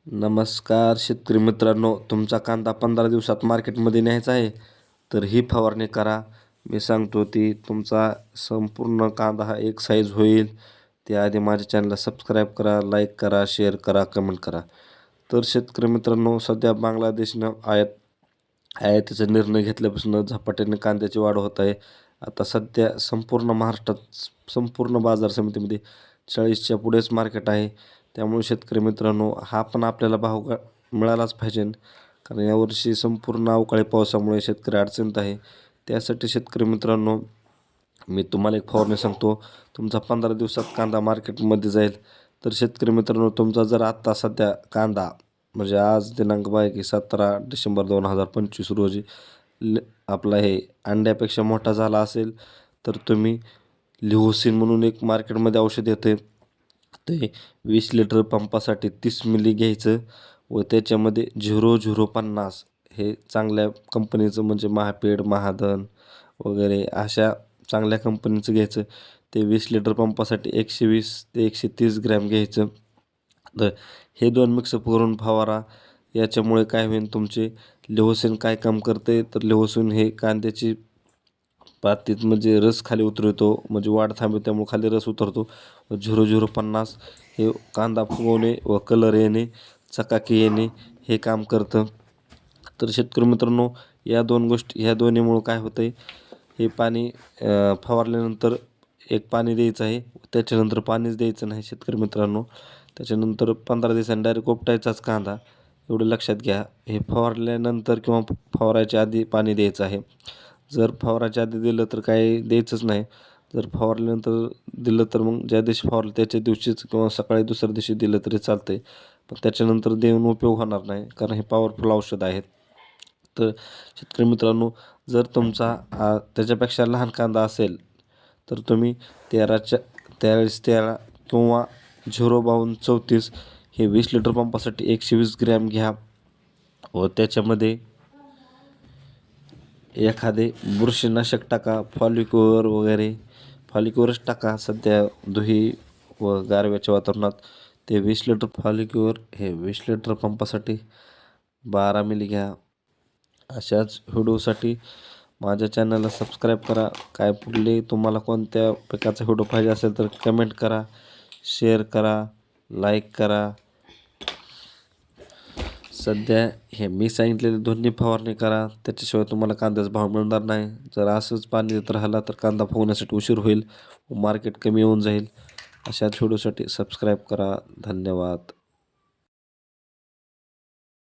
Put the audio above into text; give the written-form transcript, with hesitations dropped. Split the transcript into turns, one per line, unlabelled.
नमस्कार शेतकरी मित्रांनो, तुमचा कांदा 15 दिवसात मार्केटमध्ये न्यायचा आहे तर ही फवारणी करा. मी सांगतो ती तुमचा संपूर्ण कांदा हा एक साईज होईल. त्याआधी माझ्या चॅनलला सबस्क्राईब करा, लाईक करा, शेअर करा, कमेंट करा. तर शेतकरी मित्रांनो, सध्या बांगलादेशनं आयातीचा निर्णय घेतल्यापासून झपाट्याने कांद्याची वाढ होत आहे. आता सध्या संपूर्ण महाराष्ट्रात संपूर्ण बाजार समितीमध्ये 40च्या पुढेच मार्केट आहे. त्यामुळे शेतकरी मित्रांनो, हा पण आपल्याला भाव मिळालाच पाहिजे, कारण यावर्षी संपूर्ण अवकाळी पावसामुळे शेतकरी अडचणीत आहे. त्यासाठी शेतकरी मित्रांनो, मी तुम्हाला एक फवारणी सांगतो. तुमचा 15 दिवसात कांदा मार्केटमध्ये जाईल. तर शेतकरी मित्रांनो, तुमचा जर आत्ता सध्या कांदा म्हणजे आज दिनांक बघा की 17 डिसेंबर 2025 रोजी आपला हे अंड्यापेक्षा मोठा झाला असेल तर तुम्ही लिओसिन म्हणून एक मार्केटमध्ये औषध येते. ते 20 लिटर पंपासाठी 30 मिली घ्यायचं व त्याच्यामध्ये 0050 हे चांगल्या कंपनीचं म्हणजे महापेड, महाधन वगैरे अशा चांगल्या कंपनीचं घ्यायचं. ते 20 लिटर पंपासाठी 120 ते 130 ग्रॅम घ्यायचं. तर हे दोन मिक्सअप करून फवारा. याच्यामुळे काय होईल, तुमचे लिओसिन काय काम करते तर लिओसिन हे कांद्याची पातीत म्हणजे रस खाली उतरवतो, म्हणजे वाढ थांबते, त्यामुळे खाली रस उतरतो. 0050 हे कांदा फुगवणे व कलर येणे, चकाकी येणे हे काम करतं. तर शेतकरी मित्रांनो, या दोन गोष्टी ह्या दोन्हीमुळं काय होतं आहे, हे पाणी फवारल्यानंतर एक पाणी द्यायचं आहे, त्याच्यानंतर पाणीच द्यायचं नाही शेतकरी मित्रांनो. त्याच्यानंतर 15 दिवसांनी डायरेक्ट उपटायचाच कांदा, एवढं लक्षात घ्या. हे फवारल्यानंतर किंवा फवारायच्या आधी पाणी द्यायचं आहे. जर फवारायच्या आधी दिलं तर काही द्यायचंच नाही. जर फवारल्यानंतर दिलं तर मग ज्या दिवशी फवारलं त्याच्या दिवशीच किंवा सकाळी दुसऱ्या दिवशी दिलं तरी चालतंय. पण त्याच्यानंतर देऊन उपयोग होणार नाही, कारण हे पॉवरफुल औषध आहेत. तर शेतकरी मित्रांनो, जर तुमचा त्याच्यापेक्षा लहान कांदा असेल तर तुम्ही 13 किंवा 05234 हे 20 लिटर पंपासाठी 120 ग्रॅम घ्या व त्याच्यामध्ये एखादे बुरशीनाशक टाका, फॉलिक्युअर वगैरे. फॉलिक्युअरच टाका सध्या धुळी व गारव्याच्या वातावरणात. ते 20 लिटर फॉलिक्युअर हे 20 लिटर पंपासाठी 12 मिली घ्या. अशाच व्हिडिओसाठी माझ्या चॅनलला सबस्क्राईब करा. काय पुढले तुम्हाला कोणत्या प्रकारचा व्हिडिओ पाहिजे असेल तर कमेंट करा, शेअर करा, लाईक करा. सध्या हे मी सांगितलेले दोन्ही फवारणी करा, त्याच्याशिवाय तुम्हाला कांद्याचा भाव मिळणार नाही. जर असंच पाणी देत राहिला तर कांदा फुगण्यासाठी उशीर होईल व मार्केट कमी येऊन जाईल. अशाच व्हिडिओसाठी सबस्क्राईब करा. धन्यवाद.